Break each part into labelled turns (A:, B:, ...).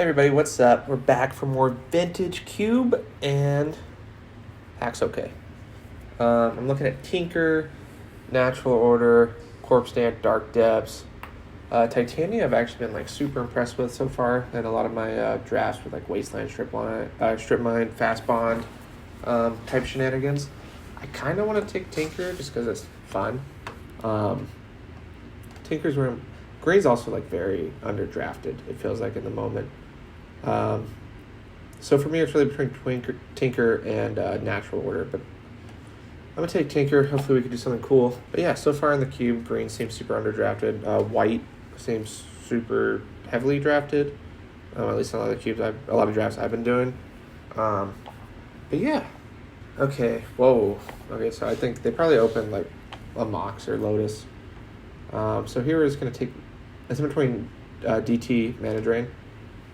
A: Hey everybody, what's up? We're back for more Vintage Cube and Packs OK. I'm looking at Tinker, Natural Order, Corpse Stand, Dark Depths. Titania I've actually been super impressed with so far, and a lot of my drafts with Wasteland, Strip Mine, Fast Bond type shenanigans. I kind of want to take Tinker just because it's fun. Tinker's where Gray's also very underdrafted, it feels like in the moment. So for me, it's really between Tinker and Natural Order, but I'm going to take Tinker. Hopefully we can do something cool. But yeah, so far in the cube, green seems super underdrafted. White seems super heavily drafted. At least a lot of the cubes, a lot of drafts I've been doing. But yeah. Okay, whoa. Okay, so I think they probably opened a Mox or Lotus. So here we're just going to take, it's in between DT, Mana Drain.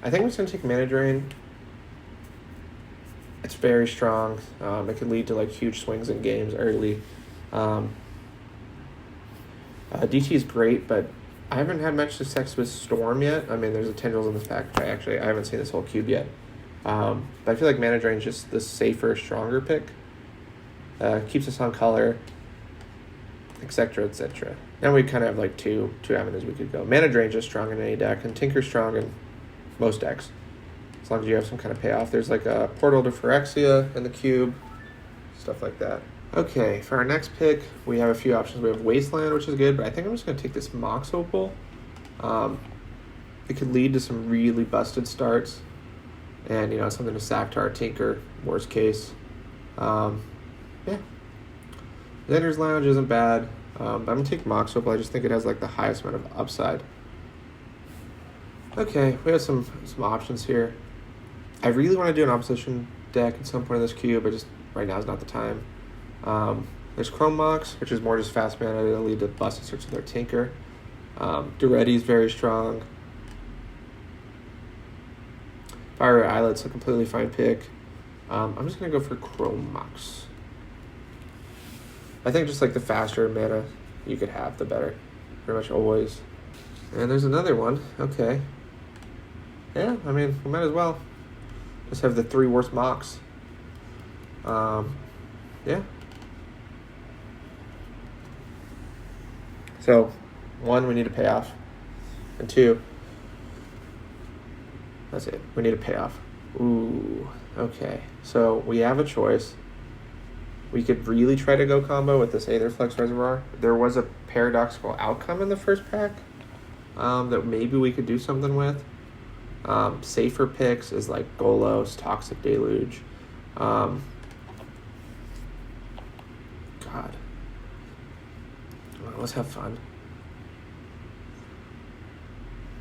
A: I think I'm just going to take Mana Drain. It's very strong. It can lead to huge swings in games early. DT is great, but I haven't had much success with Storm yet. I mean, there's a Tendrils in this pack, which I haven't seen this whole cube yet. But I feel like Mana Drain is just the safer, stronger pick. Keeps us on color, etc., etc. Now we kind of have two avenues we could go. Mana Drain is just strong in any deck, and Tinker's strong in most decks. As long as you have some kind of payoff. There's a Portal to Phyrexia in the cube, stuff like that. Okay, for our next pick, we have a few options. We have Wasteland, which is good, but I think I'm just going to take this Mox Opal. It could lead to some really busted starts, and something to sack to our Tinker, worst case. Yeah. Xander's Lounge isn't bad, but I'm going to take Mox Opal. I just think it has the highest amount of upside. Okay, we have some options here. I really want to do an opposition deck at some point in this cube, but just right now is not the time. There's Chrome Mox, which is more just fast mana to lead to busted starts with their Tinker. Duretti is very strong. Fire Islet's a completely fine pick. I'm just going to go for Chrome Mox. I think just the faster mana you could have, the better. Pretty much always. And there's another one. Okay. Yeah, I mean, we might as well. Just have the 3 worst Mox. Yeah. So, 1, we need a payoff. And 2, that's it. We need a payoff. Ooh, okay. So, we have a choice. We could really try to go combo with this Aetherflux Reservoir. There was a paradoxical outcome in the first pack that maybe we could do something with. Safer picks is Golos, Toxic Deluge. God. Let's have fun.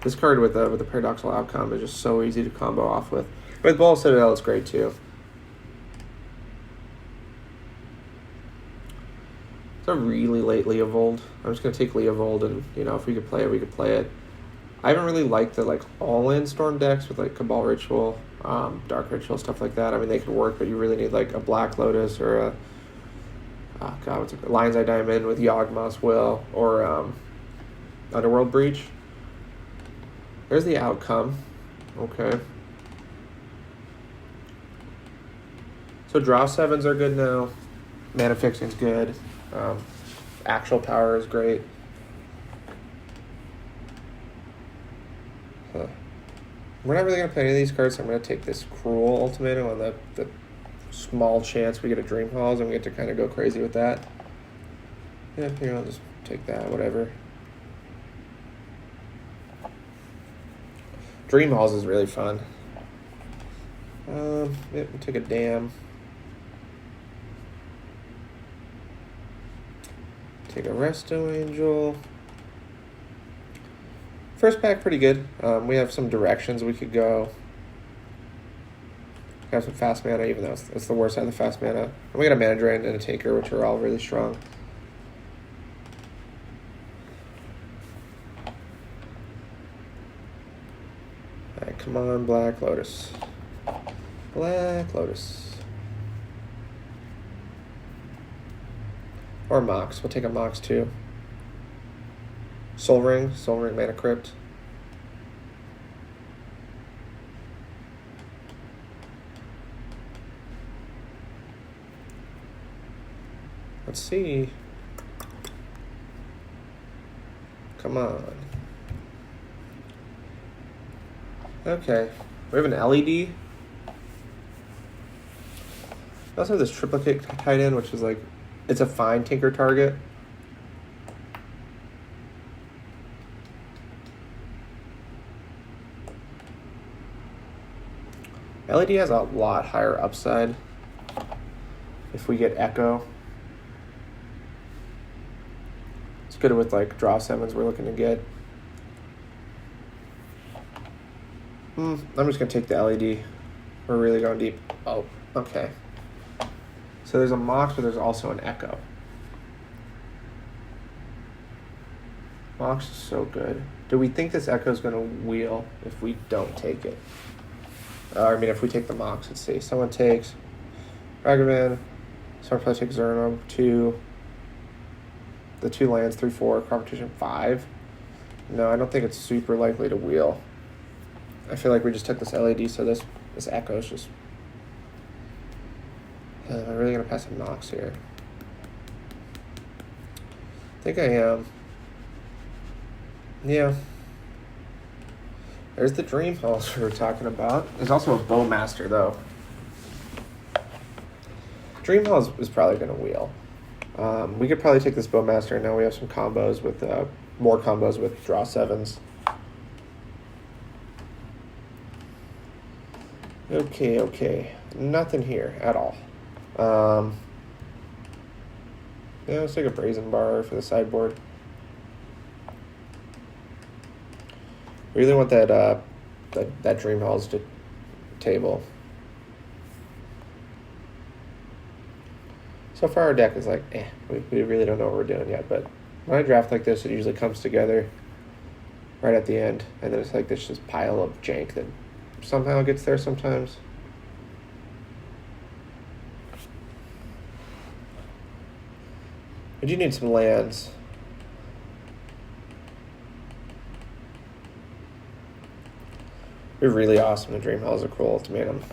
A: This card with the paradoxical outcome is just so easy to combo off with. With Ball Citadel, it's great too. It's a really late Leovold. I'm just going to take Leovold, and if we could play it, we could play it. I haven't really liked the all-in Storm decks with Cabal Ritual, Dark Ritual, stuff like that. I mean, they could work, but you really need a Black Lotus or what's it called? Lion's Eye Diamond with Yawgmoth's Will, or Underworld Breach. There's the outcome. Okay. So draw 7s are good now. Mana Fixing's good. Actual Power is great. We're not really going to play any of these cards, so I'm going to take this Cruel Ultimatum on the small chance we get a Dream Halls, and we get to kind of go crazy with that. Yeah, I'll just take that, whatever. Dream Halls is really fun. We'll take a Dam. Take a Resto Angel. First pack, pretty good. We have some directions we could go. We have some fast mana, even though it's the worst side of the fast mana. And we got a Mana Drain and a Tinker, which are all really strong. Alright, come on, Black Lotus. Black Lotus. Or Mox. We'll take a Mox too. Sol Ring Mana Crypt. Let's see. Come on. Okay. We have an LED. We also have this triplicate tied in, which is like, it's a fine tinker target. LED has a lot higher upside if we get Echo. It's good with like draw sevens we're looking to get. I'm just going to take the LED. We're really going deep. Oh, okay. So there's a Mox, but there's also an Echo. Mox is so good. Do we think this Echo is going to wheel if we don't take it? If we take the Mox, let's see. Someone takes Ragavan. Someone probably takes Zerno. 2. The 2 lands, 3/4. Competition 5. No, I don't think it's super likely to wheel. I feel like we just took this LED, so this Echo is just... am I really going to pass a Mox here? I think I am. Yeah. There's the Dream Halls we were talking about. There's also a Bowmaster, though. Dream Halls is probably going to wheel. We could probably take this Bowmaster, and now we have some combos with... more combos with draw sevens. Okay. Nothing here at all. Yeah, let's take a Brazen Bar for the sideboard. Really want that that Dream Halls table. So far our deck is like, we really don't know what we're doing yet, but when I draft like this, it usually comes together right at the end, and then it's like this just pile of jank that somehow gets there sometimes. We do need some lands. We're really awesome. The Dream Halls are cool ultimatum.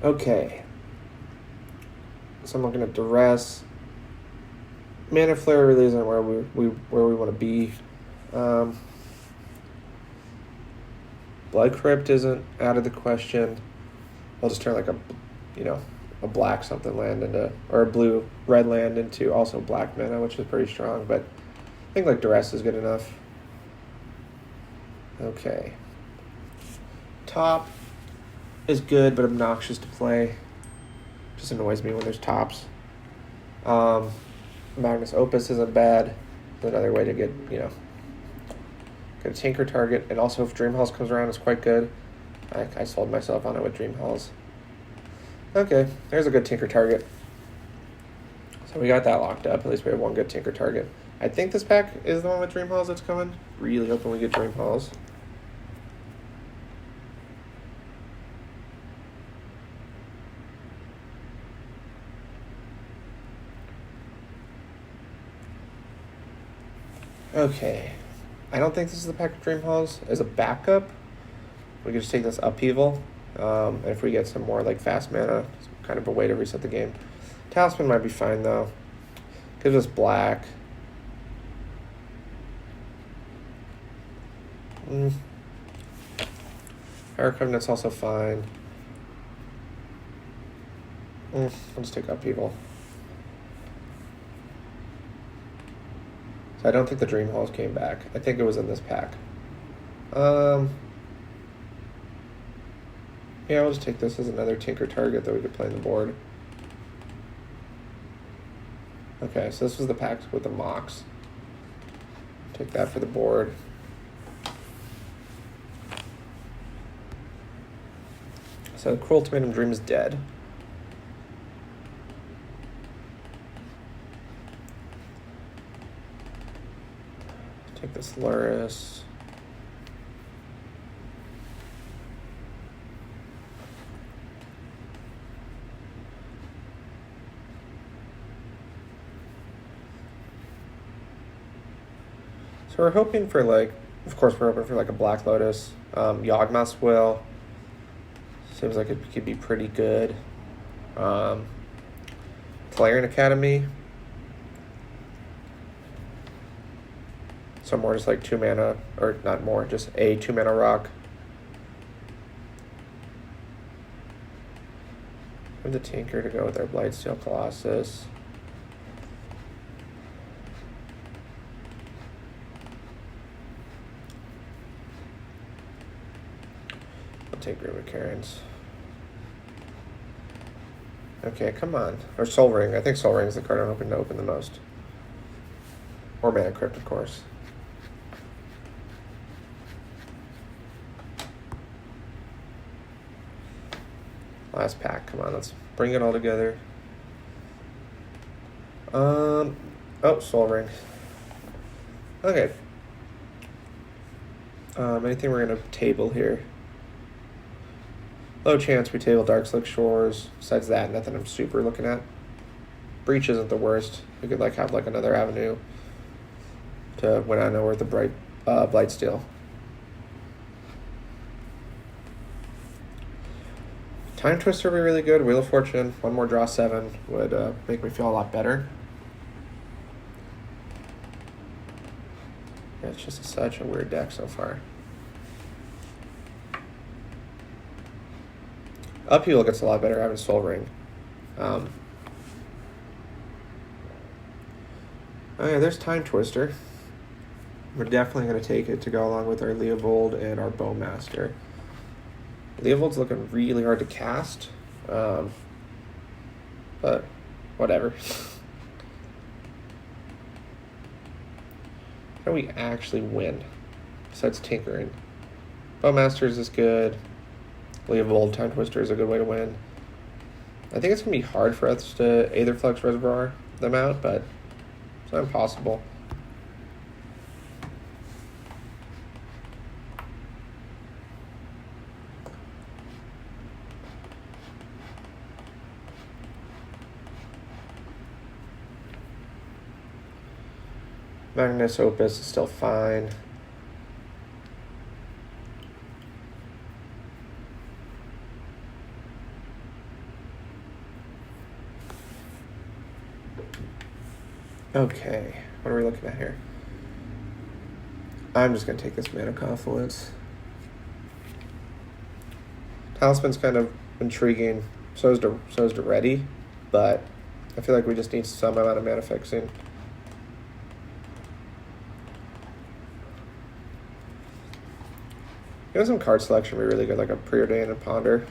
A: Okay. So I'm looking at Duress. Mana Flare really isn't where we want to be. Blood Crypt isn't out of the question. I'll just turn like a black something land into, or a blue red land into also black mana, which is pretty strong, but I think like Duress is good enough. Okay. Top is good, but obnoxious to play. Just annoys me when there's tops. Magnus Opus isn't bad. It's another way to get, get a Tinker target. And also if Dream Halls comes around, it's quite good. I sold myself on it with Dream Halls. Okay, there's a good Tinker target. So we got that locked up. At least we have one good Tinker target. I think this pack is the one with Dream Halls that's coming. Really hoping we get Dream Halls. Okay. I don't think this is the pack of Dream Halls. As a backup, we can just take this Upheaval. And if we get some more like fast mana, it's kind of a way to reset the game. Talisman might be fine though. Gives us black. Fire Covenant's also fine. I'll just take Upheaval. So I don't think the Dream Halls came back. I think it was in this pack. Yeah, I'll just take this as another Tinker target that we could play on the board. Okay, so this was the pack with the Mox. Take that for the board. So Cruel Ultimatum Dream is dead. Take this Lurrus. So we're hoping for like, of course, we're hoping for like a Black Lotus. Yawgmoth's Will seems like it could be pretty good. Tolarian Academy. So more just like 2 mana, or not more, just a 2 mana rock. We have the Tinker to go with our Blightsteel Colossus. I'll take Ruby Karens. Okay, come on. Or Soul Ring. I think Soul Ring is the card I'm hoping to open the most. Or Mana Crypt, of course. Last pack. Come on, let's bring it all together. Oh, Soul Ring. Okay. Anything we're gonna table here? Low chance we table Darkslick Shores. Besides that, nothing I'm super looking at. Breach isn't the worst. We could like have like another avenue to win on over the Blightsteel. Time Twister would be really good. Wheel of Fortune, one more draw 7 would make me feel a lot better. Yeah, it's just such a weird deck so far. Upheaval gets a lot better having Soul Ring. Oh yeah, there's Time Twister. We're definitely going to take it to go along with our Leovold and our Bowmaster. Leovold's looking really hard to cast, but whatever. How do we actually win besides tinkering? Bowmasters is good. Leovold, Time Twister is a good way to win. I think it's going to be hard for us to Aetherflux Reservoir them out, but it's not impossible. Magnus Opus is still fine. Okay, what are we looking at here? I'm just going to take this Mana Confluence. Talisman's kind of intriguing. So is the Ready, but I feel like we just need some amount of mana fixing. Give some card selection would be really good, like a Preordain and Ponder.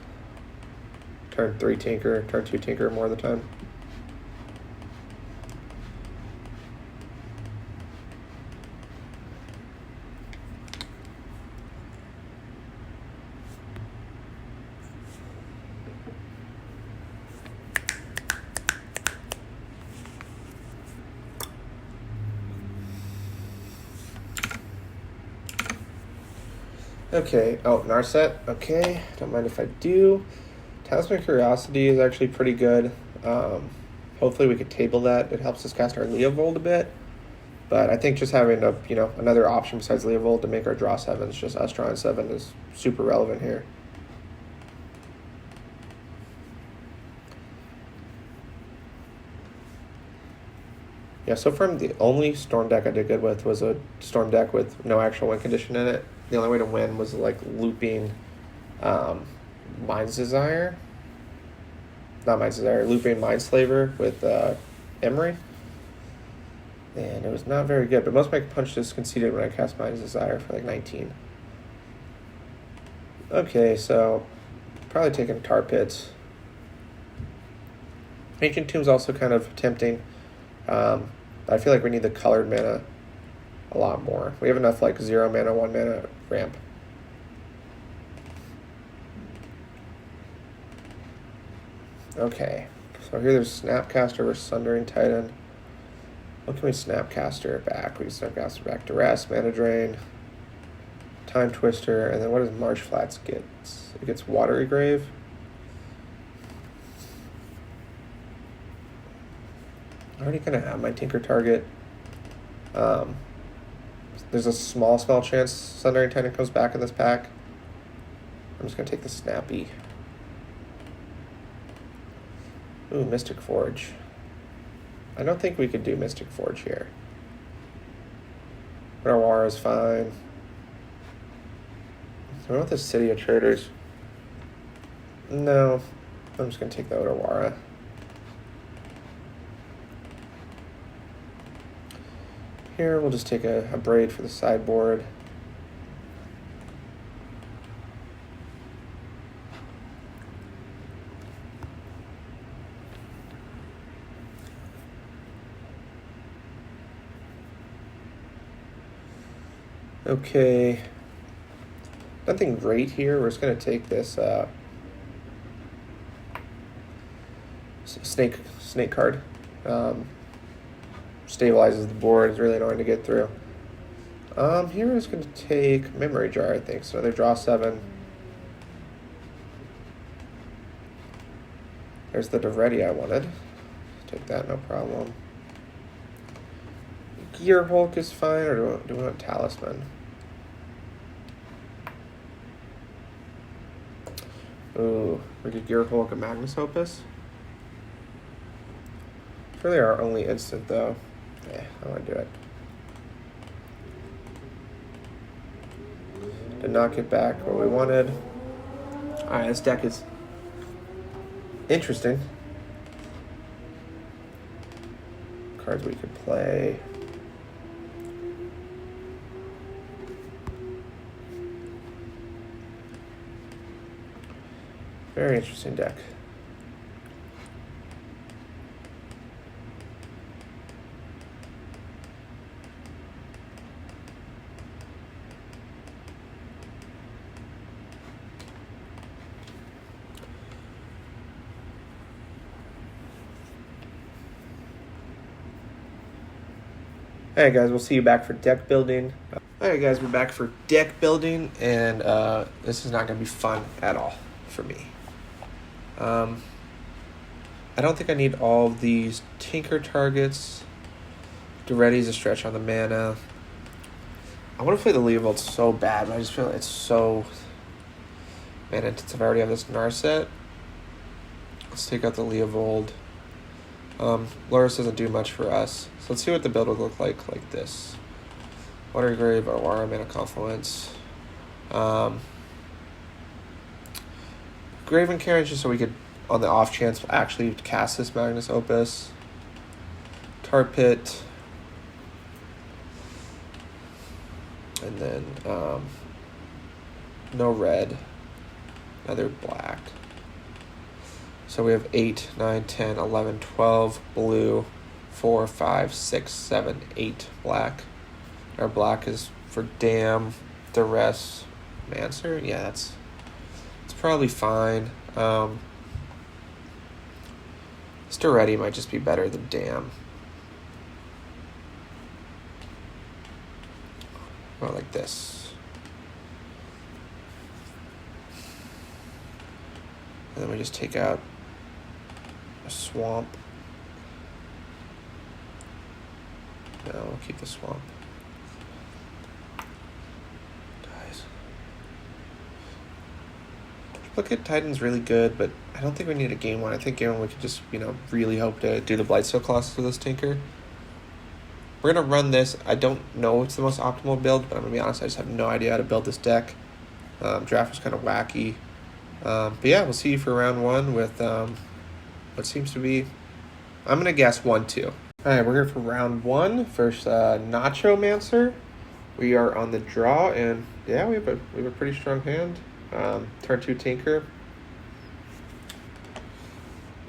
A: Turn 3 Tinker, turn 2 Tinker more of the time. Okay, oh, Narset, okay, don't mind if I do. Talisman Curiosity is actually pretty good. Hopefully we could table that. It helps us cast our Leovold a bit. But I think just having another option besides Leovold to make our draw 7s, just us drawing 7, is super relevant here. Yeah, so far the only Storm deck I did good with was a Storm deck with no actual win condition in it. The only way to win was like looping Mind's Desire. Not Mind's Desire, looping Mindslaver with Emery. And it was not very good, but most of my punches conceded when I cast Mind's Desire for like 19. Okay, so probably taking Tar Pits. Ancient Tomb's also kind of tempting. I feel like we need the colored mana a lot more. We have enough like 0 mana, 1 mana ramp. Okay, so here there's Snapcaster versus Sundering Titan. What can we Snapcaster back? We can Snapcaster back to Rest, Mana Drain, Time Twister, and then what does Marsh Flats get? It gets Watery Grave. I'm already gonna have my Tinker target. There's a small chance Sundering Titan comes back in this pack. I'm just going to take the Snappy. Ooh, Mystic Forge. I don't think we could do Mystic Forge here. Arawara is fine. What about the City of Traders? No. I'm just going to take the Otawara. Here, we'll just take a Braid for the sideboard. Okay. Nothing great here. We're just going to take this snake card. Stabilizes the board. It's really annoying to get through. Here is going to take Memory Jar, I think. So another draw 7. There's the Deretti I wanted. Take that, no problem. Gear Hulk is fine, or do we want Talisman? Ooh, we could Gear Hulk a Magnus Opus. It's really our only instant, though. Yeah, I want to do it. Did not get back what we wanted. Alright, this deck is interesting. Cards we could play. Very interesting deck. Alright guys, we'll see you back for deck building. Alright guys, we're back for deck building, and this is not going to be fun at all for me. I don't think I need all of these Tinker targets. Deretti's a stretch on the mana. I want to play the Leovold so bad, but I just feel like it's so mana intensive. I already have this Narset. Let's take out the Leovold. Loris doesn't do much for us. So let's see what the build will look like this. Watergrave, Arawara, Mana Confluence. Graven Carriage, just so we could, on the off chance, actually cast this Magnus Opus. Tar Pit. And then no red. Another black. So we have 8, 9, 10, 11, 12 blue, 4, 5, 6, 7, 8 black. Our black is for Dam, Duress, Mancer. Yeah, it's probably fine. This Deretti might just be better than Dam. Or like this. And then we just take out a Swamp. No, we'll keep the Swamp. Guys. Look at Titan's really good, but I don't think we need a game one. I think game one we could just, really hope to do the Blightsteel Colossus with this Tinker. We're going to run this. I don't know it's the most optimal build, but I'm going to be honest, I just have no idea how to build this deck. Draft was kind of wacky. But yeah, we'll see you for round 1 with what seems to be, I'm going to guess 1-2. All right, we're here for round 1. First, Nachomancer. We are on the draw, and yeah, we have a pretty strong hand. Turn 2 Tinker.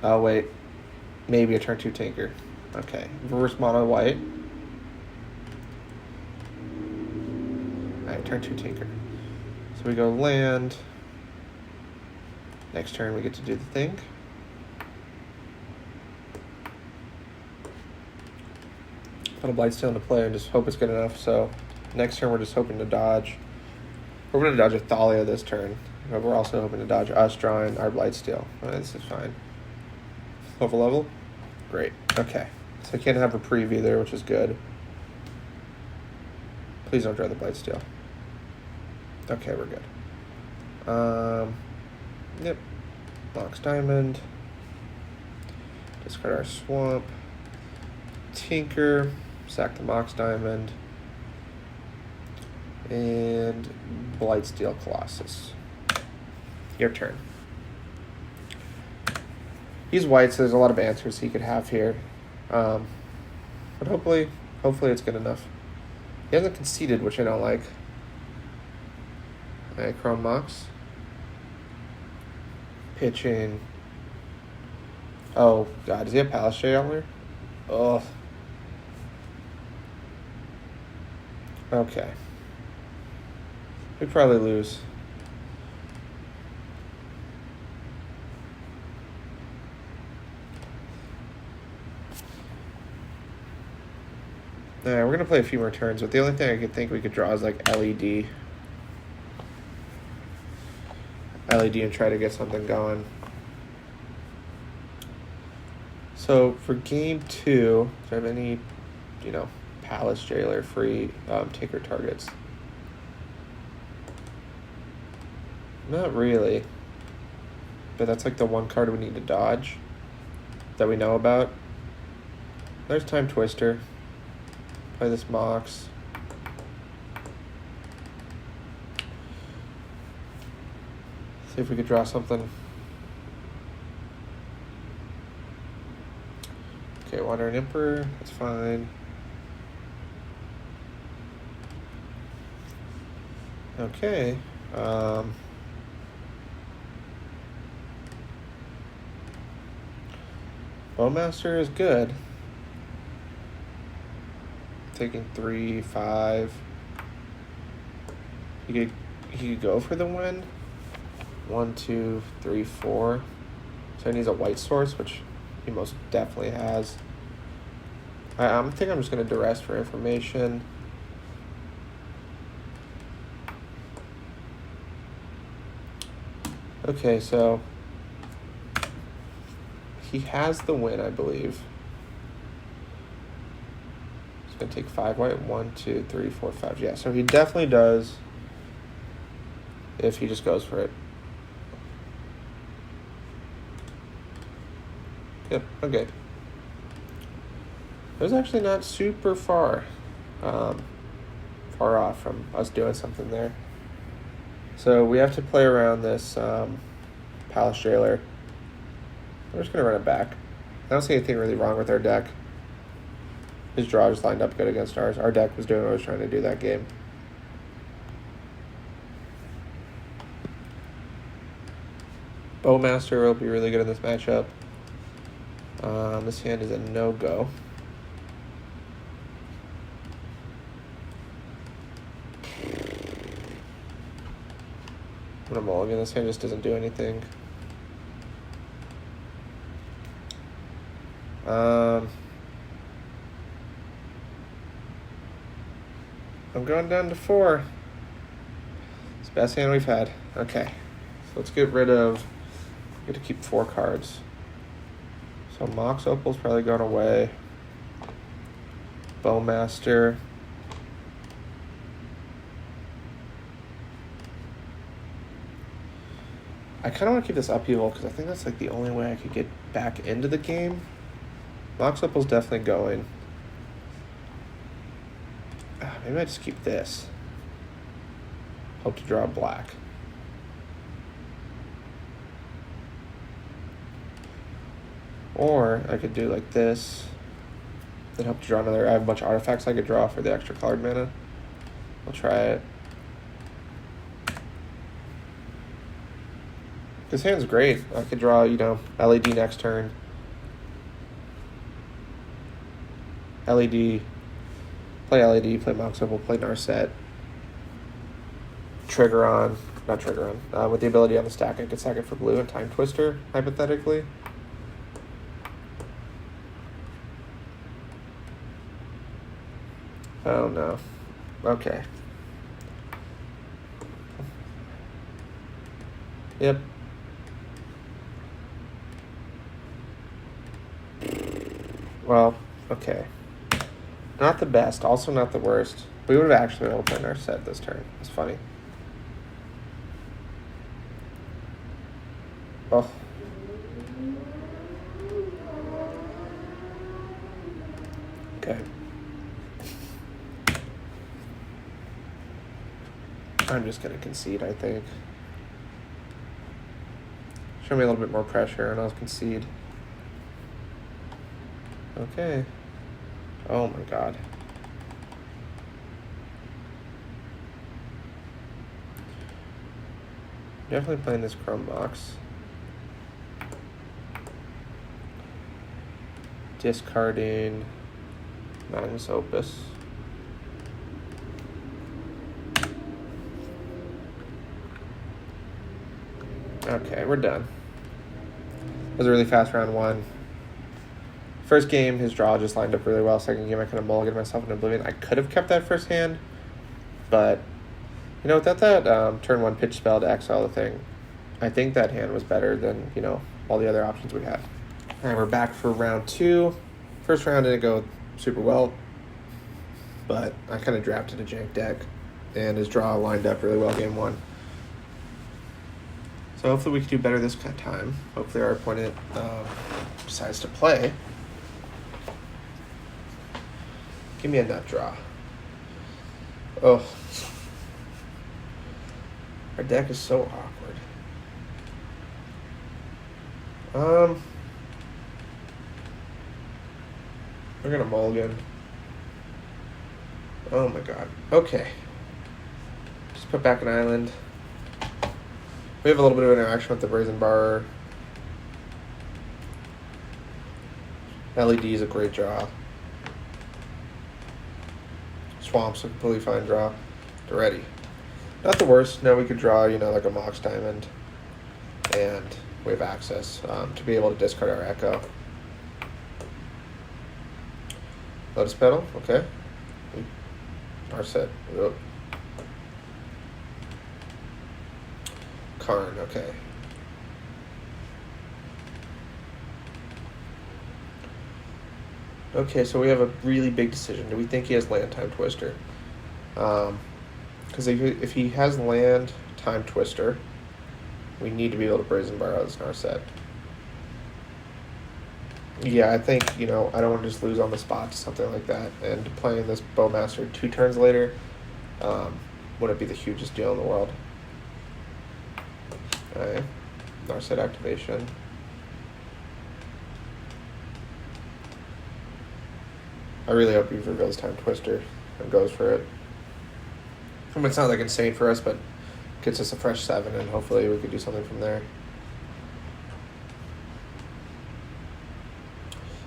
A: Oh, wait. Maybe a turn 2 Tinker. Okay. Reverse mono white. Alright, turn 2 Tinker. So we go land. Next turn we get to do the thing. Put a Blightsteel into play and just hope it's good enough. So next turn we're just hoping to dodge. We're going to dodge a Thalia this turn. But we're also hoping to dodge us drawing our Blightsteel. This is fine. Level? Great. Okay. So I can't have reprieve either, which is good. Please don't draw the Blightsteel. Okay, we're good. Yep. Mox Diamond. Discard our Swamp. Tinker. Sack the Mox Diamond. And Blightsteel Colossus. Your turn. He's white, so there's a lot of answers he could have here. But hopefully it's good enough. He hasn't conceded, which I don't like. Chrome Mox. Pitching. Oh, God. Does he have Palace Jailer? Ugh. Okay. We'd probably lose. We're going to play a few more turns, but the only thing I could think we could draw is like LED. LED and try to get something going. So for game 2, do I have any, Palace Jailer free Tinker targets? Not really. But that's like the one card we need to dodge that we know about. There's Time Twister. Play this Mox. See if we could draw something. Okay, Wandering Emperor. That's fine. Okay. Bowmaster is good. Taking 3, 5. He could go for the win. 1, 2, 3, 4. So he needs a white source, which he most definitely has. I think I'm just going to duress for information. Okay, so he has the win, I believe. He's going to take 5 white. 1, 2, 3, 4, 5. Yeah, so he definitely does if he just goes for it. Yep, okay. It was actually not super far off from us doing something there. So we have to play around this Palace Jailer. We're just going to run it back. I don't see anything really wrong with our deck. His draw just lined up good against ours. Our deck was doing what it was trying to do that game. Bowmaster will be really good in this matchup. This hand is a no-go. I'm going to mulligan. This hand just doesn't do anything. I'm going down to 4. It's the best hand we've had. Okay. So let's get rid of... We get to keep 4 cards. So Mox Opal's probably going away. Bowmaster. I kind of want to keep this upheaval because I think that's like the only way I could get back into the game. Mox Opal's definitely going. Maybe I just keep this. Hope to draw black. Or I could do like this. Then hope to draw another. I have a bunch of artifacts I could draw for the extra card mana. I'll try it. This hand's great. I could draw, LED next turn. LED. Play LED, play Mox Opal, play Narset. Trigger on. Not trigger on. With the ability on the stack, I could sack it for blue and Time Twister, hypothetically. Oh no. Okay. Yep. Well, okay. Not the best, also not the worst, We would have actually been able to play Narset this turn. It's funny. Oh. Okay. I'm just going to concede, I think. Show me a little bit more pressure and I'll concede. Okay. Oh my god. Definitely playing this Chrome box. Discarding Magnus Opus. Okay, we're done. It was a really fast round one. First game, his draw just lined up really well. Second game, I kind of mulliganed myself in Oblivion. I could have kept that first hand, but, you know, without that turn one pitch spell to exile the thing, I think that hand was better than, you know, all the other options we had. All right, we're back for round two. First round didn't go super well, but I kind of drafted a jank deck, and his draw lined up really well game one. So hopefully we can do better this time. Hopefully our opponent decides to play. Give me a nut draw. Oh. Our deck is so awkward. We're gonna mulligan. Oh my god. Okay. Just put back an island. We have a little bit of interaction with the Brazen Bar. LED is a great draw. Swamp's a completely fine draw. Ready. Not the worst. Now we could draw, you know, like a Mox Diamond. And we have access to be able to discard our Echo. Lotus Petal, okay. Narset. Oh. Karn, okay. Okay, so we have a really big decision. Do we think he has Land Time Twister? Because if he has Land Time Twister, we need to be able to Brazen Bar out this Narset. Yeah, I think, you know, I don't want to just lose on the spot to something like that. And playing this Bowmaster 2 turns later wouldn't be the hugest deal in the world. Okay, Narset activation. I really hope he reveals Time Twister and goes for it. I mean, it's not like insane for us, but gets us a fresh 7, and hopefully we could do something from there.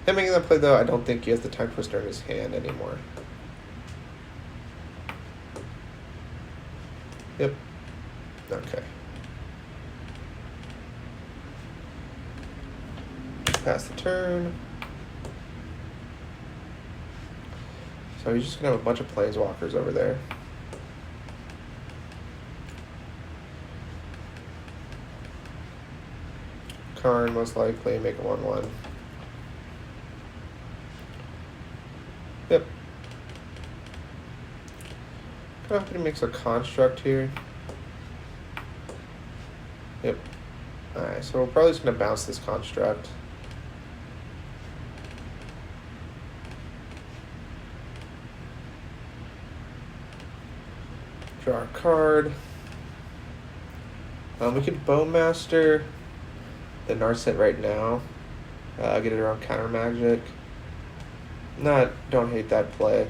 A: Him making that play, though, I don't think he has the Time Twister in his hand anymore. Yep. Okay. Pass the turn. So he's just going to have a bunch of Planeswalkers over there. Karn, most likely, make a 1/1. Yep. Kind of hoping he makes a construct here. Yep. Alright, so we're probably just going to bounce this construct. Draw a card. We could Bowmaster the Narset right now. Get it around Counter Magic. Don't hate that play.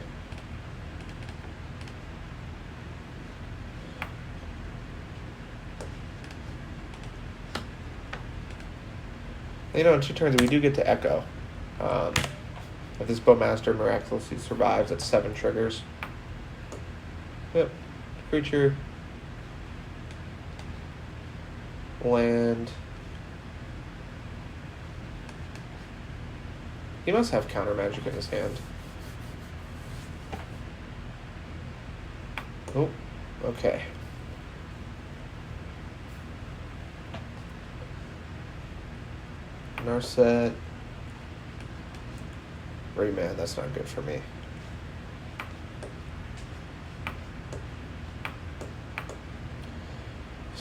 A: You know, in 2 turns we do get to Echo. If this Bowmaster miraculously survives, that's 7 triggers. Yep. Creature. Land. He must have Counter Magic in his hand. Oh, okay. Narset. Remand, that's not good for me.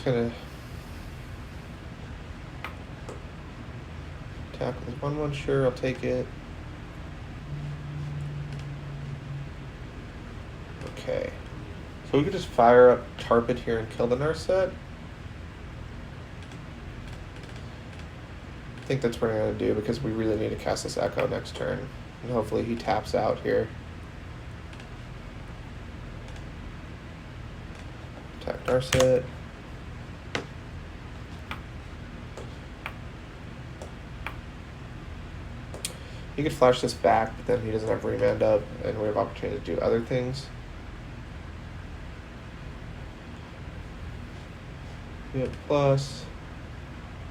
A: gonna attack with 1/1. Sure, I'll take it. Okay. So we could just fire up Tarpit here and kill the Narset. I think that's what I'm going to do because we really need to cast this Echo next turn. And hopefully he taps out here. Attack Narset. He could flash this back, but then he doesn't have remand up, and we have opportunity to do other things. We have plus.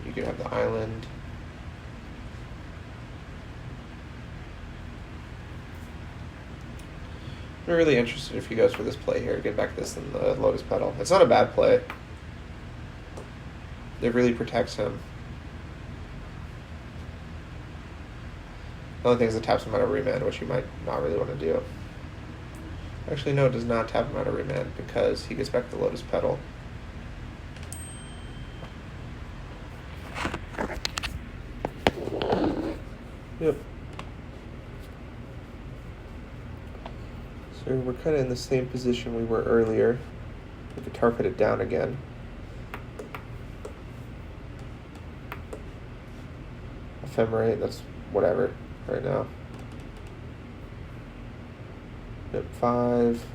A: You could have the island. I'm really interested if he goes for this play here. Get back this in the Lotus Petal. It's not a bad play. It really protects him. The only thing is it taps him out of remand, which he might not really want to do. Actually, no, it does not tap him out of remand because he gets back the Lotus Petal. Yep. So we're kind of in the same position we were earlier. We could tarpit it down again. Ephemerate, that's whatever right now. Yep, 5.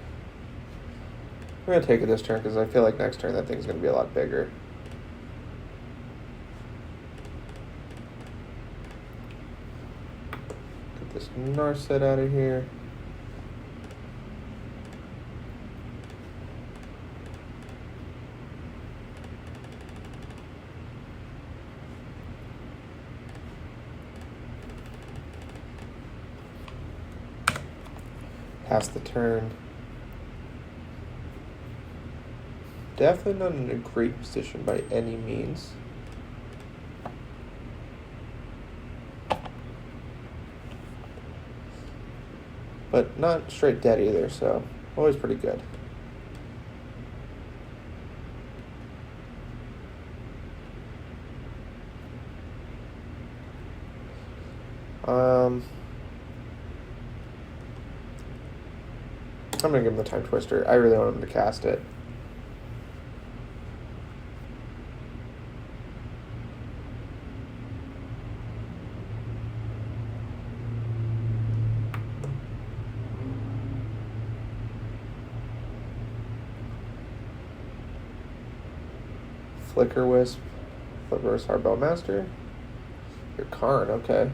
A: We're going to take it this turn because I feel like next turn that thing's going to be a lot bigger. Get this Narset out of here. Pass the turn. Definitely not in a great position by any means. But not straight dead either, so always pretty good. I'm going to give him the Time Twister. I really want him to cast it. Flicker Wisp, Reverse Harbell Master. Your Karn, okay.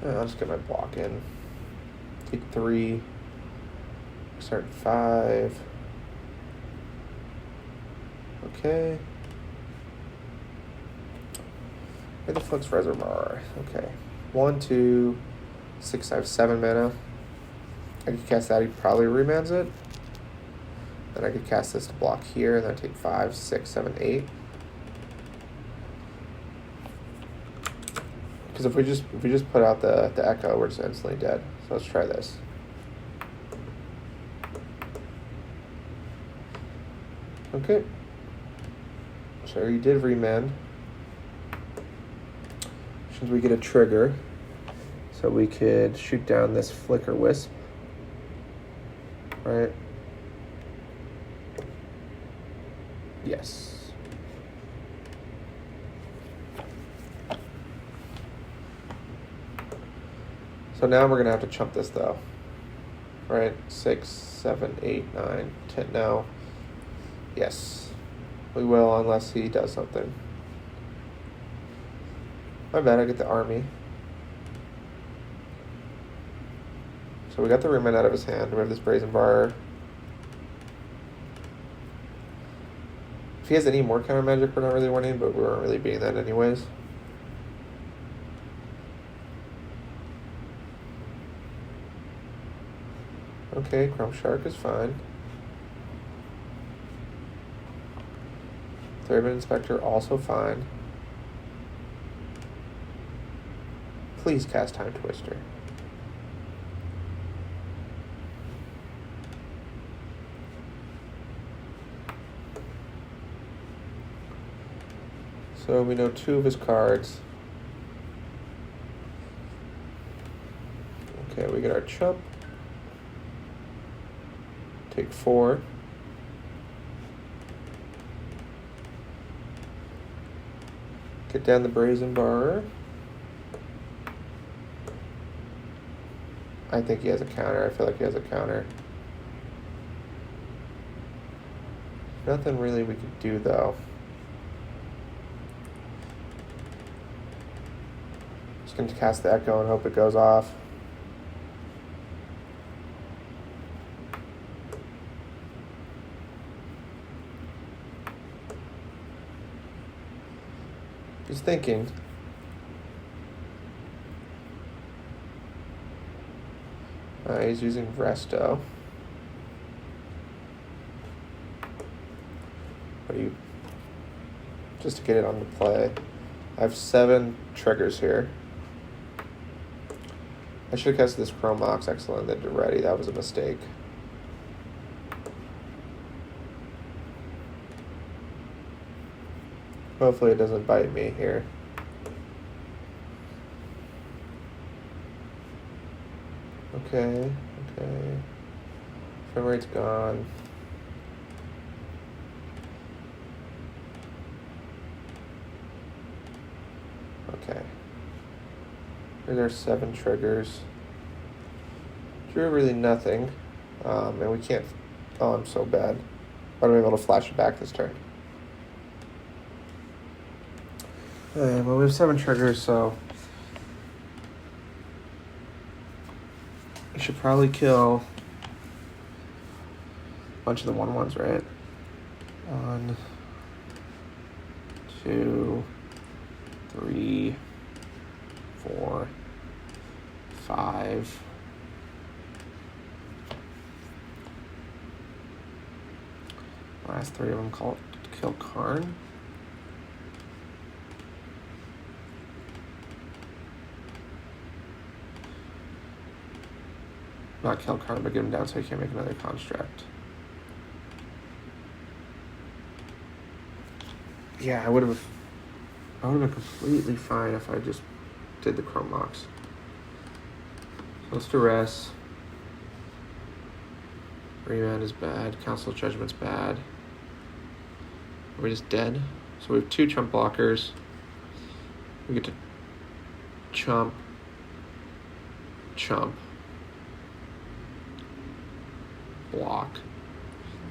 A: I'll just get my block in. Take 3. Start 5. Okay. Where the fuck's Reservoir? Okay. 1, 2, 6, I have 7 mana. I could cast that, he probably remands it. Then I could cast this to block here, and then take 5, 6, 7, 8. Because if we just put out the Echo, we're just instantly dead. So let's try this. Okay. So he did remand. Since we get a trigger, so we could shoot down this Flicker Wisp. Right? Yes. So now we're going to have to chump this, though. Right? 6, 7, 8, 9, 10. No. Yes. We will, unless he does something. My bad, I get the army. So we got the remand out of his hand. We have this Brazen Bar. If he has any more counter magic, we're not really winning, but we weren't really beating that anyways. Okay, Chrome Shark is fine. Theremin Inspector also fine. Please cast Time Twister. So we know 2 of his cards. Okay, we get our chump. Take 4. Get down the Brazen Bar. I think he has a counter. I feel like he has a counter. Nothing really we could do, though. Just going to cast the Echo and hope it goes off. Just thinking. He's using Resto. What do you... Just to get it on the play. I have 7 triggers here. I should have casted this Chrome Mox Excellent then ready. That was a mistake. Hopefully it doesn't bite me here. Okay. Frame rate's gone. Okay. Here's our 7 triggers. Drew really nothing. And we can't... Oh, I'm so bad. But I'm able to flash it back this turn. Well, we have 7 triggers, so... We should probably kill a bunch of the 1/1s, right? 1, 2, 3, 4, 5. Last 3 of them kill Karn. Not kill Karn, but get him down so he can't make another construct. Yeah, I would have been completely fine if I just did the Chrome Mox. So let's duress. Remand is bad. Council of Judgment's bad. Are we just dead? So we have 2 chump blockers. We get to chump. Block.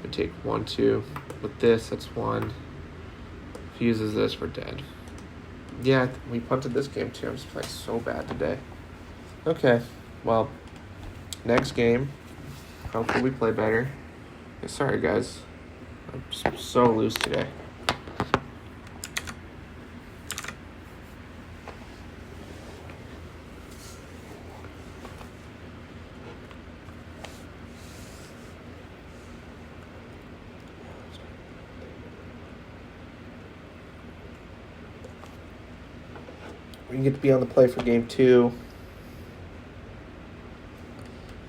A: We take 1, 2. With this, that's 1. If he uses this, we're dead. Yeah, we punted this game too. I'm just playing so bad today. Okay, well, next game. Hopefully we play better. Yeah, sorry, guys. I'm just so loose today. We get to be on the play for game 2.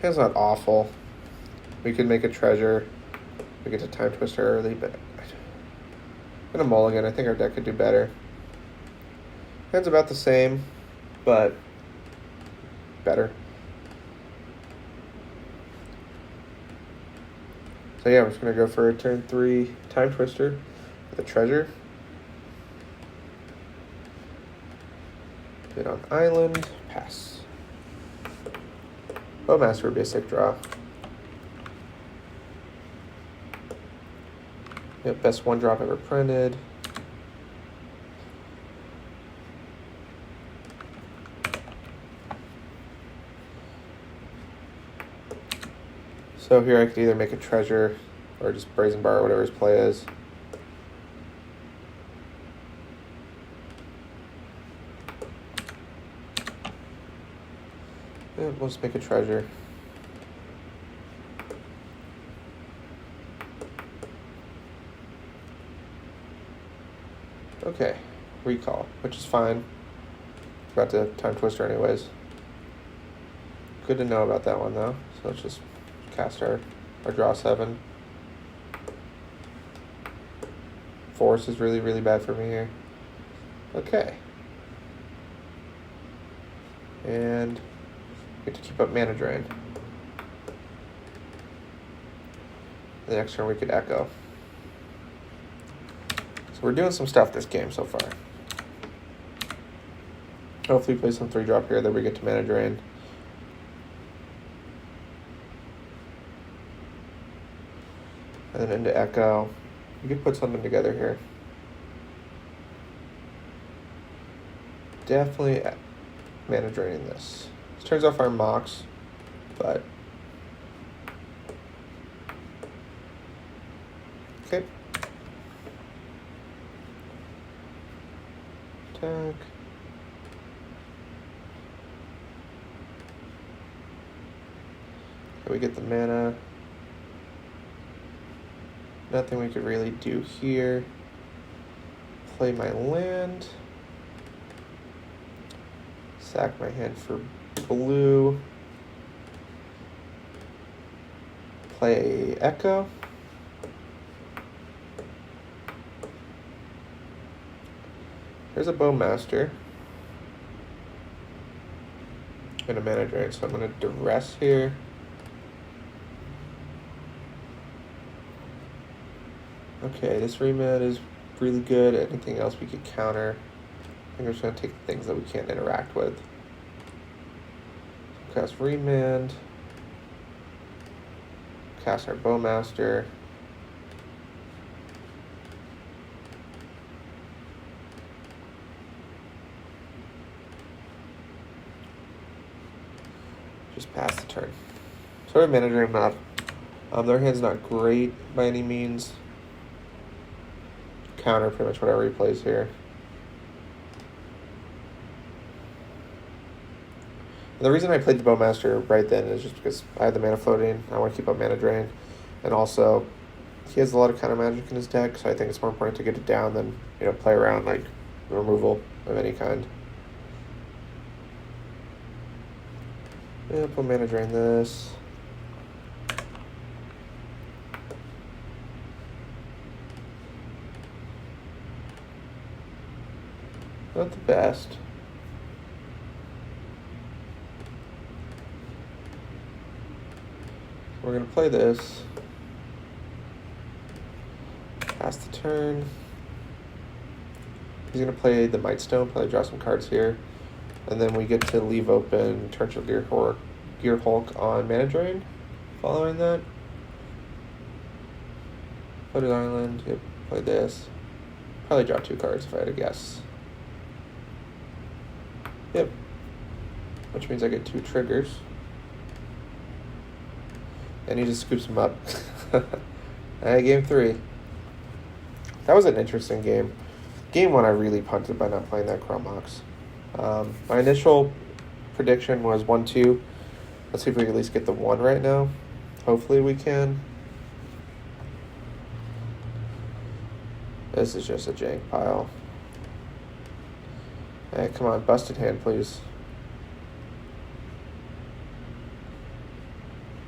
A: It's not awful. We could make a treasure. We get to Time Twister early, but I'm gonna mulligan. I think our deck could do better. Hand's about the same, but better. So yeah, I'm just gonna go for a turn 3 Time Twister with a treasure. Hit on island, pass. Bowmaster would be a sick draw. Yep, best 1-drop ever printed. So here I could either make a treasure or just Brazen Bar or whatever his play is. Yeah, we'll just make a treasure. Okay, recall, which is fine. About to time twister anyways. Good to know about that one though. So let's just cast our draw 7. Force is really, really bad for me here. Okay. And we get to keep up mana drain. The next turn we could echo. So we're doing some stuff this game so far. Hopefully play some 3-drop here that we get to mana drain. And then into echo. We could put something together here. Definitely mana draining this. This turns off our Mox, but okay. Attack. Okay, we get the mana. Nothing we could really do here. Play my land. Sack my hand for blue. Play Echo. Here's a Bowmaster. And a mana drain, so I'm going to duress here. Okay, this remand is really good. Anything else we could counter? I think we're just going to take things that we can't interact with. Cast remand. Cast our Bowmaster. Just pass the turn. So our mana drain not. Their hand's not great by any means. Counter pretty much whatever he plays here. And the reason I played the Bowmaster right then is just because I had the mana floating. I want to keep up mana drain. And also, he has a lot of counter magic in his deck, so I think it's more important to get it down than, play around like removal of any kind. Yeah, put mana drain this. Not the best. We're going to play this. Pass the turn. He's going to play the Mightstone, probably draw some cards here. And then we get to leave open Torrential Gearhulk on mana drain. Following that. Floated Island. Yep, play this. Probably draw 2 cards if I had to guess. Yep. Which means I get 2 triggers. And he just scoops them up. Game 3. That was an interesting game. Game 1 I really punted by not playing that Chrome Mox. My initial prediction was 1-2. Let's see if we can at least get the 1 right now. Hopefully we can. This is just a jank pile. Hey, come on, busted hand, please.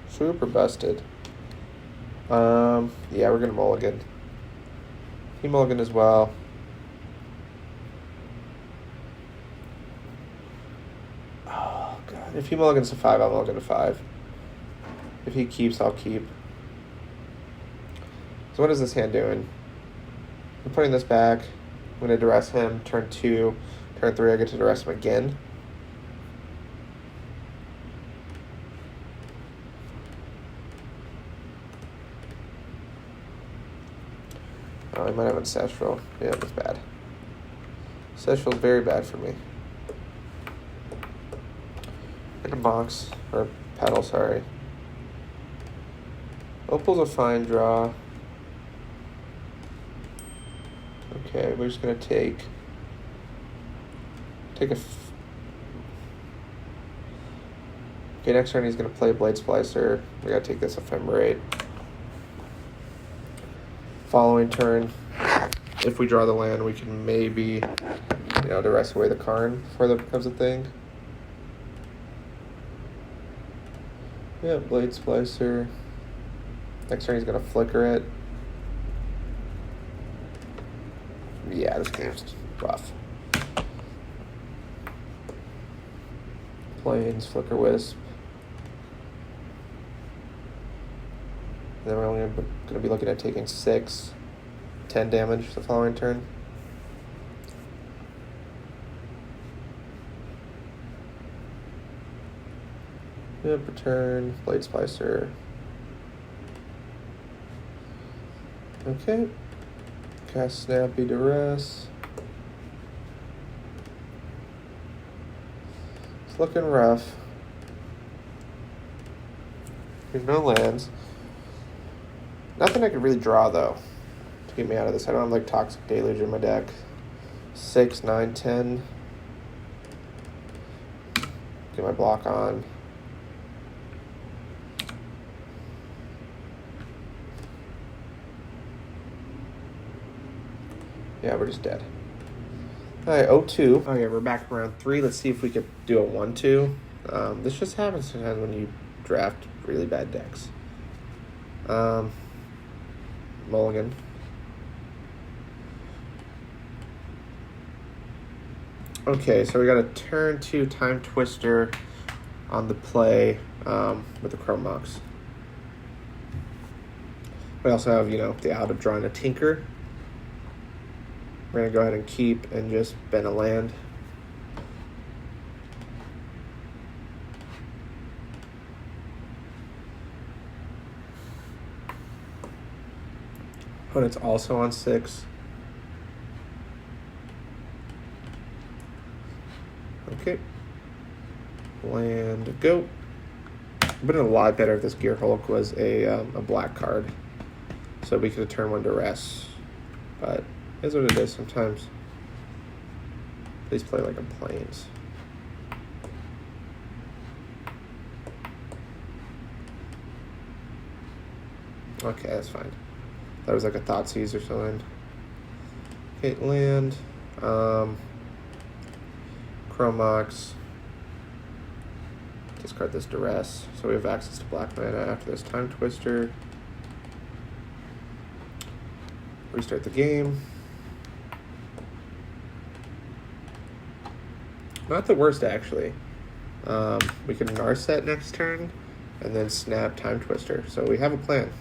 A: Super busted. Yeah, we're gonna mulligan. He mulligan as well. Oh god, if he mulligans to 5, I'll mulligan to 5. If he keeps, I'll keep. So what is this hand doing? I'm putting this back. I'm gonna duress him. Turn 2. Turn 3, I get to duress him again. Oh, I might have Ancestral. Yeah, that's bad. Ancestral's very bad for me. In a box, or pedal, sorry. Opal's a fine draw. Okay, we're just gonna take a. Okay, next turn he's gonna play Blade Splicer. We gotta take this Ephemerate. Following turn, if we draw the land, we can maybe, you know, duress away the Karn before that becomes a thing. Yeah, Blade Splicer. Next turn he's gonna flicker it. Yeah, this game's rough. Plains, Flicker Wisp. And then we're only gonna be looking at taking 10 damage the following turn. Yep, return, Blade Splicer. Okay. Cast Snappy Duress. It's looking rough. There's no lands. Nothing I could really draw though to get me out of this. I don't have like Toxic Deluge in my deck. 6, 9, 10. Get my block on. Yeah, we're just dead. Alright, 0-2. Okay, we're back from round 3. Let's see if we could do a 1-2. This just happens sometimes when you draft really bad decks. Mulligan. Okay, so we got a turn 2 Time Twister on the play with the Chrome Mox. We also have, you know, the out of drawing a Tinker. We're going to go ahead and keep and just bend a land. Opponent's also on 6. Okay. Land, go. Would have been a lot better if this Gear Hulk was a black card. So we could have turned one to rest. But is what it is sometimes. Please play like a Plains. Okay, that's fine. That was like a Thoughtseize or something. Okay, land. Chrome Mox. Discard this Duress. So we have access to black mana after this Time Twister. Restart the game. Not the worst, actually. We can Narset next turn, and then snap Time Twister. So we have a plan.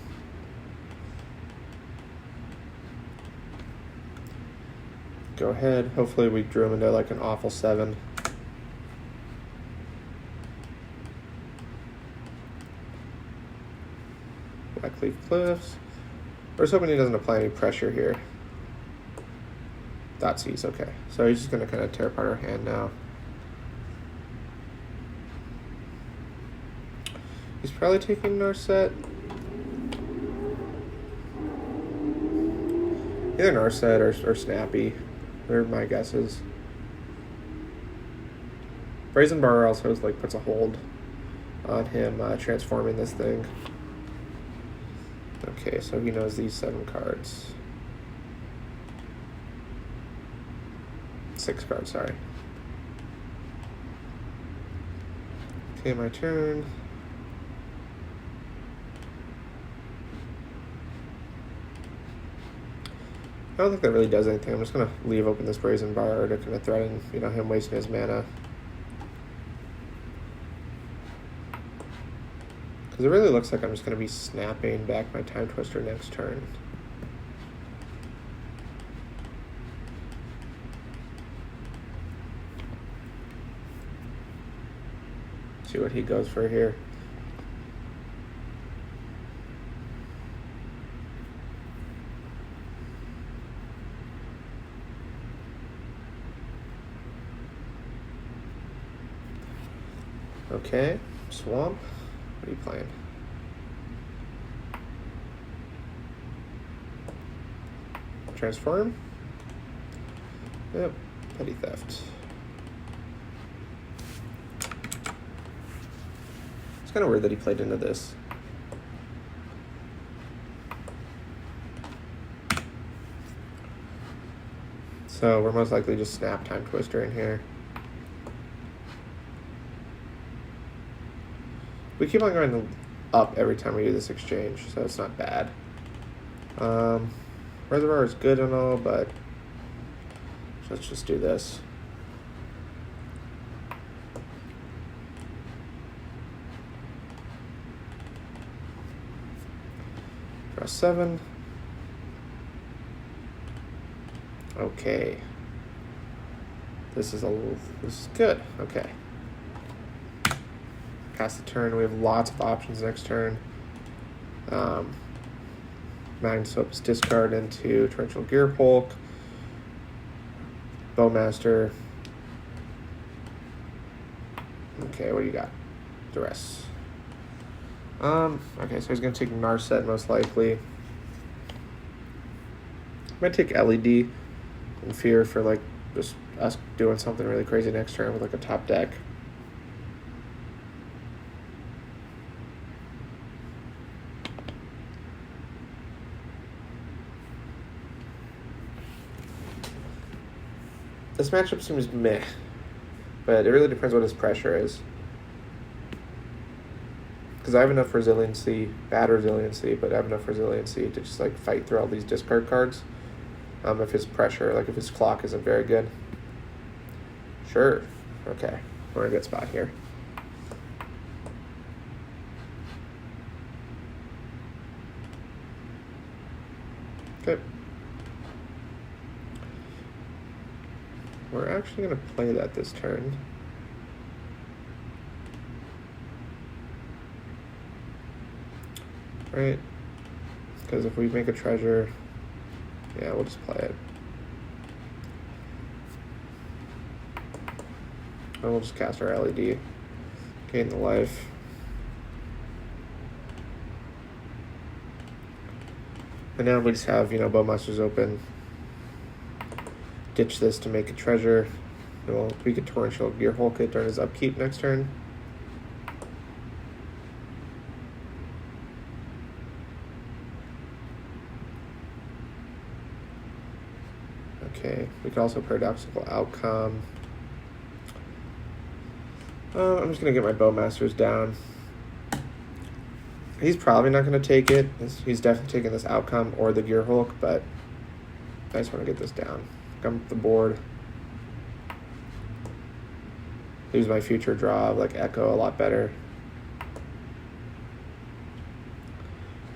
A: Go ahead. Hopefully we drew him into like an awful 7. Blackleaf Cliffs. We're just hoping he doesn't apply any pressure here. Thoughtseize, okay. So he's just going to kind of tear apart our hand now. He's probably taking Narset. Either Narset or Snappy. They're my guesses. Brazen Bar also like puts a hold on him transforming this thing. Okay, so he knows these 7 cards. 6 cards, sorry. Okay, my turn. I don't think that really does anything. I'm just going to leave open this Brazen Bar to kind of threaten, you know, him wasting his mana. Because it really looks like I'm just going to be snapping back my Time Twister next turn. See what he goes for here. Okay, Swamp. What are you playing? Transform? Yep, Petty Theft. It's kind of weird that he played into this. So we're most likely just snap Time Twister in here. We keep on going up every time we do this exchange, so it's not bad. Reservoir is good and all, but let's just do this. Draw 7. Okay. This is good. Okay. Pass the turn. We have lots of options next turn. Mind Soap's discard into Torrential Gearhulk. Bowmaster. Okay, what do you got? Duress. Okay, so he's gonna take Narset most likely. Might take LED in fear for like just us doing something really crazy next turn with like a top deck. This matchup seems meh, but it really depends what his pressure is. Because I have enough resiliency, bad resiliency, but I have enough resiliency to just like fight through all these discard cards. If his pressure, like if his clock isn't very good. Sure. Okay. We're in a good spot here. Okay. We're actually going to play that this turn. Right? Because if we make a treasure, yeah, we'll just play it. And we'll just cast our LED. Gain the life. And now we just have, Bowmasters open. Ditch this to make a treasure. And we could Torrential Gearhulk it during his upkeep next turn. Okay, we could also Paradoxical Outcome. I'm just going to get my Bowmasters down. He's probably not going to take it. He's definitely taking this outcome or the Gearhulk, but I just want to get this down. Come up the board. Use my future draw of like Echo a lot better.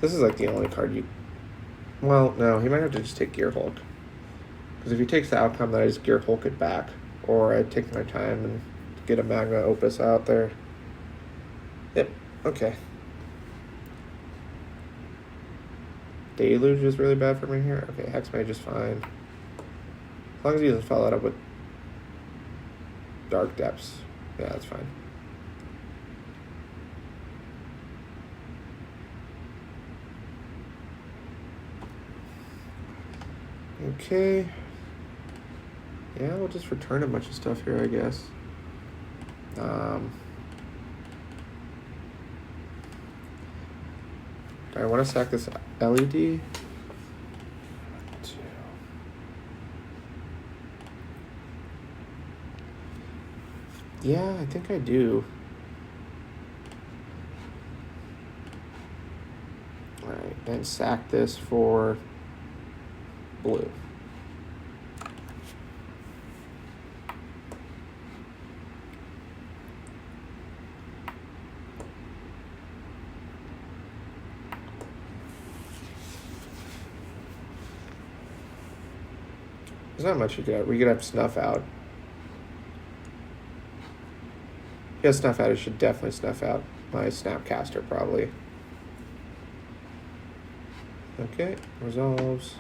A: This is like the only card you... Well, no, he might have to just take Gearhulk. Because if he takes the outcome, then I just Gearhulk it back. Or I take my time and get a Magna Opus out there. Yep, okay. Deluge is really bad for me here. Okay, Hexmage is fine. As long as he doesn't follow that up with Dark Depths. Yeah, that's fine. Okay. Yeah, we'll just return a bunch of stuff here, I guess. Do I want to sack this LED? Yeah, I think I do. Alright, and sack this for blue. There's not much you could have. We could have Snuff Out. If he has Snuff Out, he should definitely snuff out my Snapcaster, probably. Okay, resolves.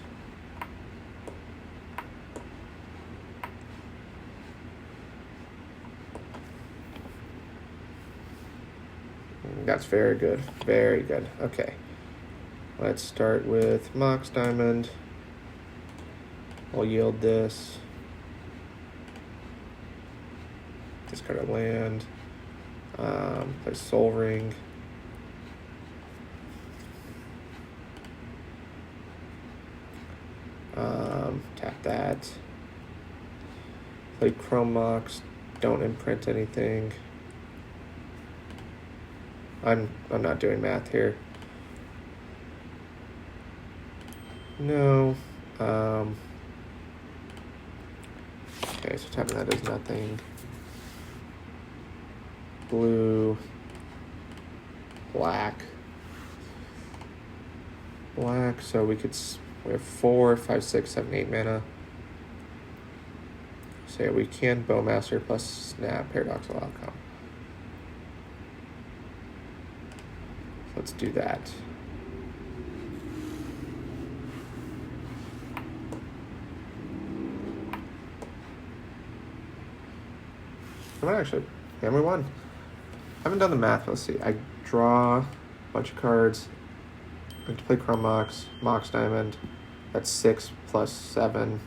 A: That's very good. Very good. Okay. Let's start with Mox Diamond. I'll yield this. Discard a land. Play Soul Ring. Tap that. Play Chrome Mox. Don't imprint anything. I'm not doing math here. No. Okay, so tapping that does nothing. Blue. Black. Black, so we have 4, 5, 6, 7, 8 mana. So yeah, we can Bowmaster plus Snap, Paradoxical Outcome. So let's do that. I'm actually, and we won. I haven't done the math, let's see. I draw a bunch of cards. I have to play Chrome Mox, Mox Diamond. That's 6 plus 7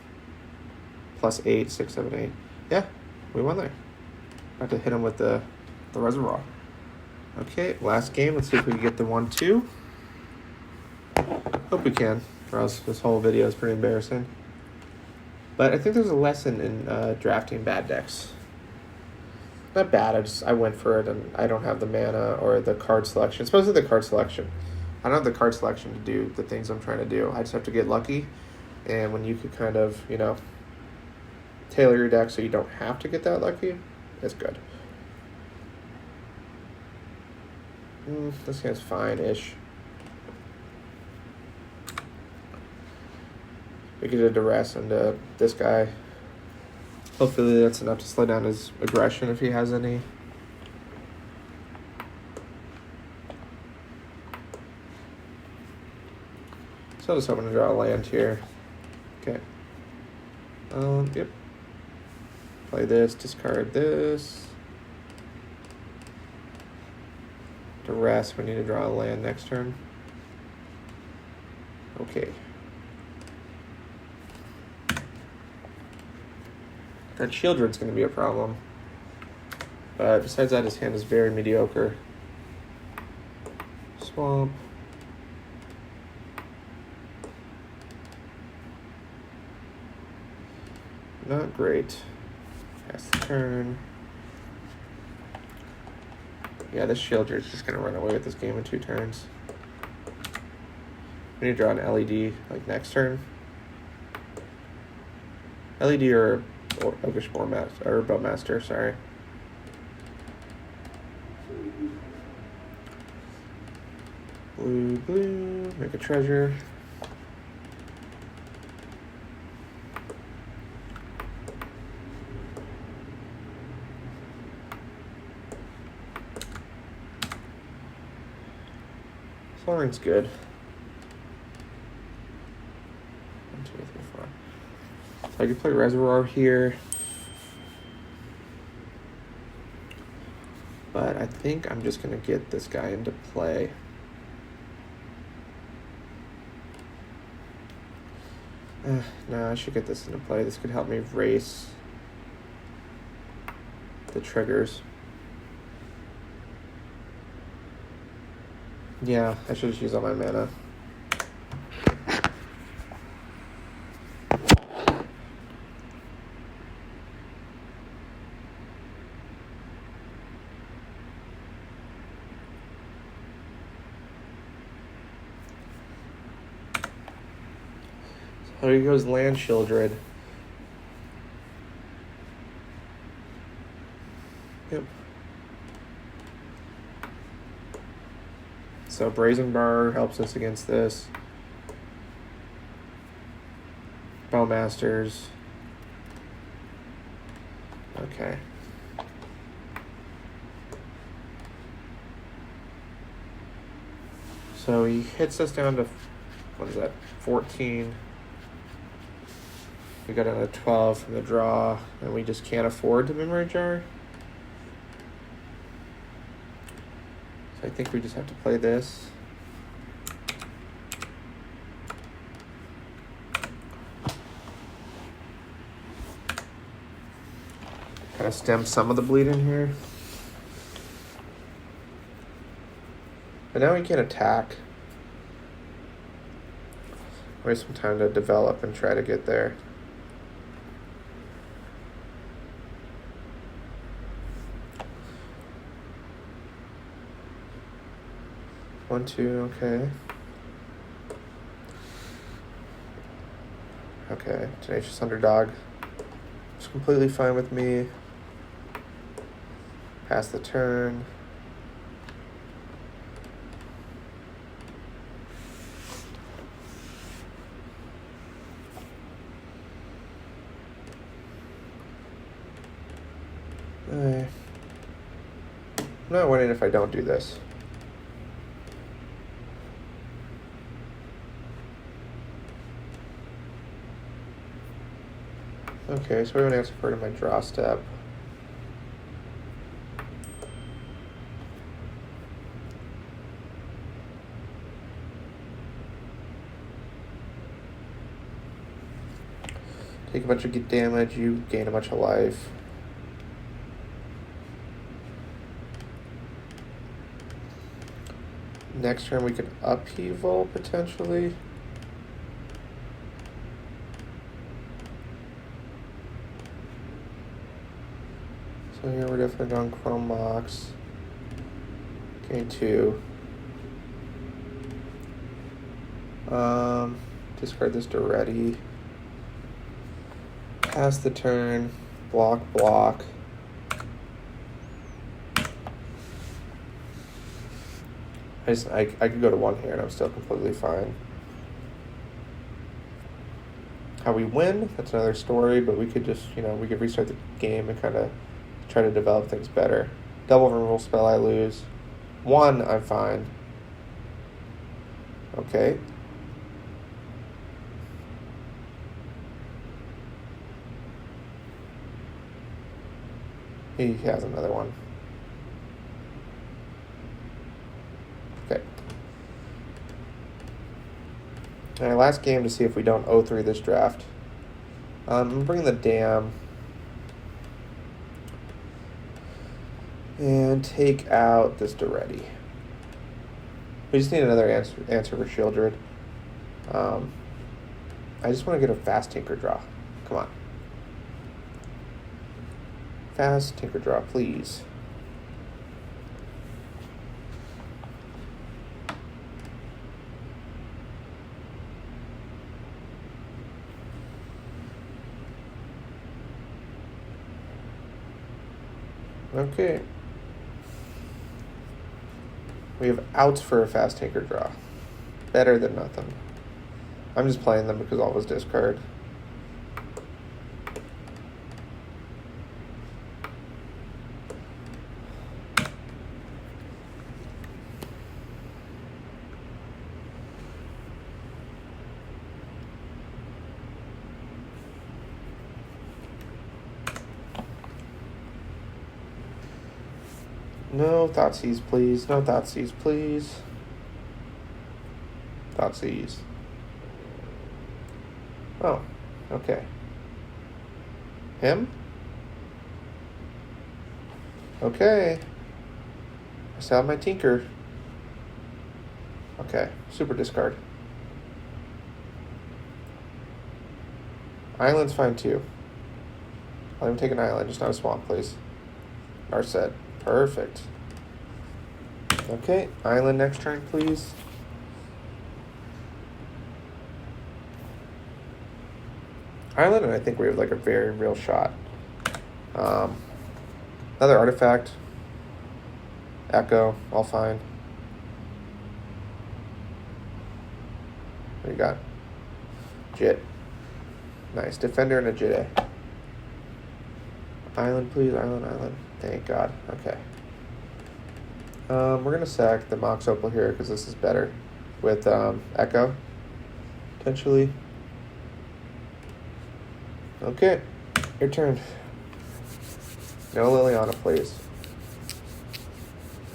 A: plus 8, 6, 7, 8. Yeah, we won there. About to hit him with the reservoir. Okay, last game. Let's see if we can get the 1-2. Hope we can, or else this whole video is pretty embarrassing. But I think there's a lesson in drafting bad decks. Not bad, I went for it and I don't have the mana or the card selection. Especially the card selection. I don't have the card selection to do the things I'm trying to do. I just have to get lucky. And when you could kind of, tailor your deck so you don't have to get that lucky, it's good. This hand's fine-ish. We could do duress into this guy. Hopefully that's enough to slow down his aggression if he has any. So I'm just hoping to draw a land here. Okay. Yep. Play this, discard this. Duress, we need to draw a land next turn. Okay. That Shieldred's going to be a problem. But besides that, his hand is very mediocre. Swamp. Not great. Pass the turn. Yeah, this Shieldred's just going to run away with this game in 2 turns. We need to draw an LED like next turn. LED or Oakish Bowmaster, or Bowmaster, sorry. Blue, make a treasure. Floring's good. 1, 2, 3, 4. So I can play Reservoir here. But I think I'm just going to get this guy into play. No, I should get this into play. This could help me race the triggers. Yeah, I should just use all my mana. So here goes Land Shieldred. Yep. So Brazen Bar helps us against this. Bowmasters. Okay. So he hits us down to, what is that, 14. We got another 12 from the draw, and we just can't afford the Memory Jar. I think we just have to play this. Kind of stem some of the bleed in here. And now we can attack. Waste some time to develop and try to get there. 1-2, okay. Okay, Tenacious Underdog. It's completely fine with me. Pass the turn. I'm not winning if I don't do this. Okay, so we have an answer for it in my draw step. Take a bunch of damage, you gain a bunch of life. Next turn we could upheaval potentially. So here we're definitely going Chrome Mox. Gain 2. Discard this to ready. Pass the turn. Block, block. I could go to 1 here and I'm still completely fine. How we win, that's another story, but we could just, we could restart the game and kind of try to develop things better. Double removal spell, I lose. 1, I'm fine. Okay. He has another one. Okay. Alright, last game to see if we don't 0-3 this draft. I'm bringing the Dam. And take out this Duretti. We just need another answer for Shieldred. I just want to get a fast Tinker Draw. Come on. Fast Tinker Draw, please. Okay. We have outs for a fast Tinker Draw. Better than nothing. I'm just playing them because all was discard. No Thoughtseize, please. No Thoughtseize, please. Thoughtseize. Oh, okay. Him? Okay. I still have my Tinker. Okay, super discard. Island's fine too. I'll even take an island, just not a swamp, please. Narset. Perfect. Okay, island next turn, please. Island, and I think we have like a very real shot. Another artifact. Echo, all fine. What do you got? Jit. Nice. Defender and a Jit. Island, please. Island. Thank God. Okay. We're going to sack the Mox Opal here because this is better with Echo, potentially. Okay. Your turn. No Liliana, please.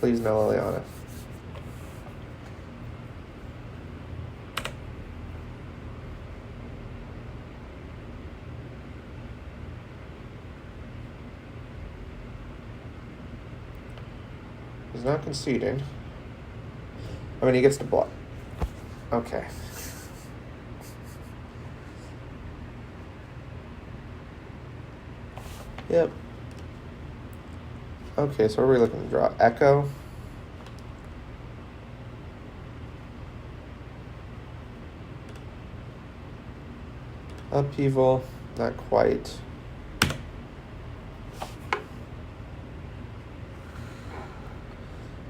A: Please, no Liliana. He's not conceding. I mean, he gets to block. Okay. Yep. Okay, so what are we looking to draw? Echo. Upheaval, not quite.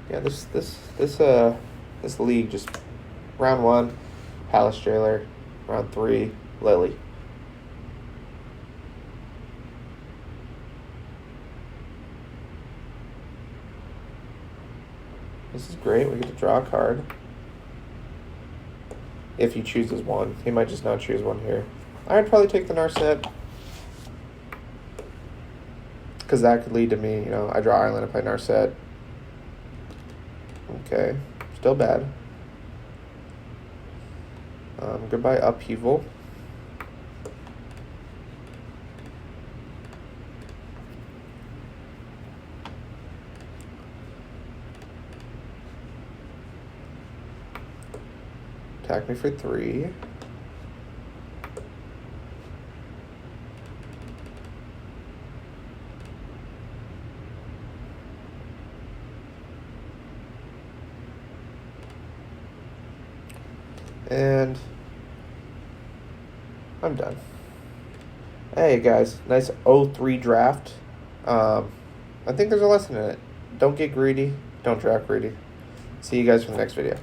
A: Yeah, this league just round 1, Palace Jailer, round 3, Lily. This is great. We get to draw a card. If he chooses one. He might just not choose one here. I'd probably take the Narset. Because that could lead to me, I draw Island, I play Narset. Okay. Still bad. Goodbye Upheaval. Attack me for 3. And I'm done. Hey guys, nice 0-3 draft. I think there's a lesson in it. Don't get greedy. Don't draft greedy. See you guys for the next video.